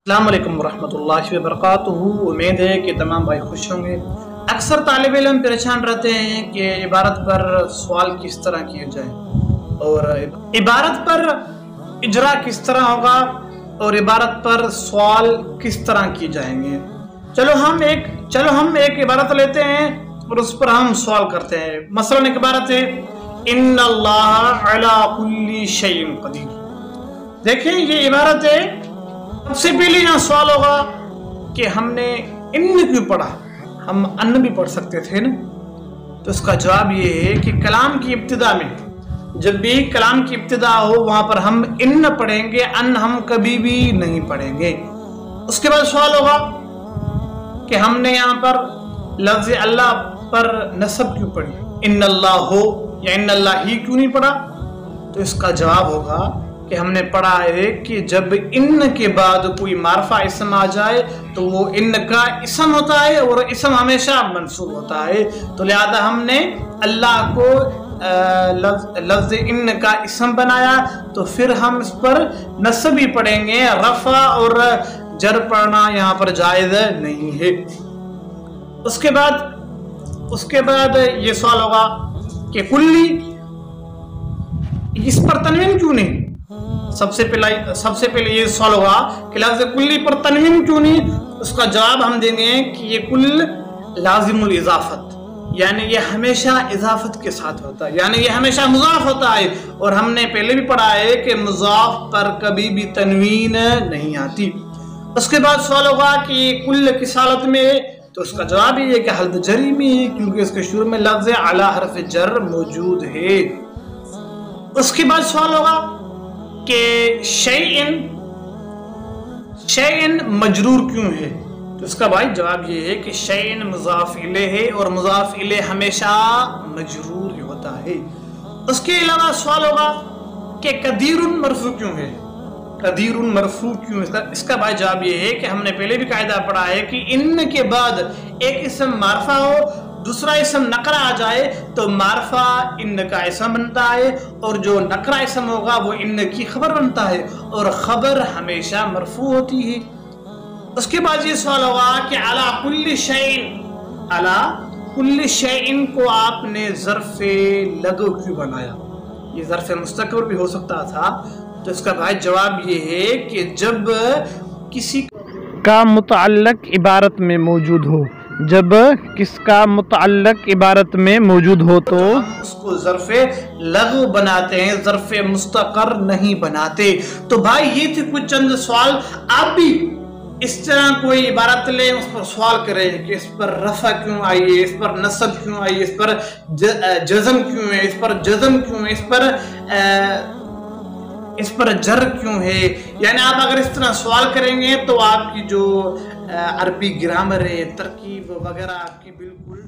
السلام علیکم ورحمۃ اللہ وبرکاتہ۔ امید ہے کہ تمام بھائی خوش ہوں گے۔ اکثر طالب علم پریشان رہتے ہیں کہ عبارت پر سوال کس طرح کیا جائے اور عبارت پر اجرا کس طرح ہوگا اور عبارت پر سوال کس طرح کیے جائیں گے۔ چلو ہم ایک عبارت لیتے ہیں اور اس پر ہم سوال کرتے ہیں۔ مثلا ایک عبارت ہے ان اللہ علی کل شیء قدیر۔ دیکھیں یہ عبارت ہے۔ سب سے پہلے یہاں سوال ہوگا کہ ہم نے ان کیوں پڑھا، ہم ان بھی پڑھ سکتے تھے نا۔ تو اس کا جواب یہ ہے کہ کلام کی ابتدا میں جب بھی کلام کی ابتدا ہو وہاں پر ہم ان پڑھیں گے، ان ہم کبھی بھی نہیں پڑھیں گے۔ اس کے بعد سوال ہوگا کہ ہم نے یہاں پر لفظ اللہ پر نسب کیوں پڑھی، ان اللہ ہو یا ان اللہ ہی کیوں نہیں پڑھا۔ تو اس کا جواب ہوگا کہ ہم نے پڑھا ہے کہ جب ان کے بعد کوئی معرفہ اسم آ جائے تو وہ ان کا اسم ہوتا ہے اور اسم ہمیشہ منصوب ہوتا ہے، تو لہذا ہم نے اللہ کو لفظ ان کا اسم بنایا، تو پھر ہم اس پر نصب ہی پڑھیں گے، رفع اور جر پڑھنا یہاں پر جائز نہیں ہے۔ اس کے بعد یہ سوال ہوگا کہ کلی، اس پر تنوین کیوں نہیں۔ سب سے پہلے یہ سوال ہوگا کہ لفظ کلی پر تنوین کیوں نہیں۔ اس کا جواب ہم دیں گے کہ یہ کل لازم الاضافت، یعنی یہ ہمیشہ اضافت کے ساتھ ہوتا ہے، یعنی یہ ہمیشہ مضاف ہوتا ہے، اور ہم نے پہلے بھی پڑھا ہے کہ مضاف پر کبھی بھی تنوین نہیں آتی۔ اس کے بعد سوال ہوگا کہ یہ کل کس حالت میں ہے، تو اس کا جواب یہ ہے کہ حالت جری میں ہے، کیونکہ اس کے شروع میں لفظ علی حرف جر موجود ہے۔ اس کے بعد سوال ہوگا کہ شیئن مجرور کیوں ہے، تو اس کا بھائی جواب یہ ہے کہ شیئن مضاف الیہ ہے اور مضاف الیہ ہمیشہ مجرور ہی ہوتا ہے۔ اس کے علاوہ سوال ہوگا کہ قدیر مرفوع کیوں ہے، قدیر مرفوع کیوں ہے۔ اس کا بھائی جواب یہ ہے کہ ہم نے پہلے بھی قاعدہ پڑھا ہے کہ ان کے بعد ایک اسم معرفہ ہو، دوسرا اسم نکرہ آ جائے تو معرفہ ان کا اسم بنتا ہے، اور جو نکرہ اسم ہوگا وہ ان کی خبر بنتا ہے، اور خبر ہمیشہ مرفوع ہوتی ہے۔ اس کے بعد یہ سوال ہوگا کہ علی کل شیء کو آپ نے ظرف لغو کیوں بنایا، یہ ظرف مستقبل بھی ہو سکتا تھا۔ تو اس کا بھائی جواب یہ ہے کہ جب کسی کا متعلق عبارت میں موجود ہو، جب کس کا متعلق عبارت میں موجود ہو تو ہم اس کو ظرف لغو بناتے ہیں، ظرف مستقر نہیں بناتے۔ تو بھائی یہ تھے کچھ چند سوال۔ آپ بھی اس طرح کوئی عبارت لیں، اس پر سوال کریں کہ اس پر رفع کیوں آئی ہے، اس پر نصب کیوں آئی ہے، اس پر جزم کیوں ہے، اس پر جزم کیوں ہے، اس پر جر کیوں ہے۔ یعنی آپ اگر اس طرح سوال کریں گے تو آپ کی جو عربی گرامر ہے، ترکیب وغیرہ آپ کی بالکل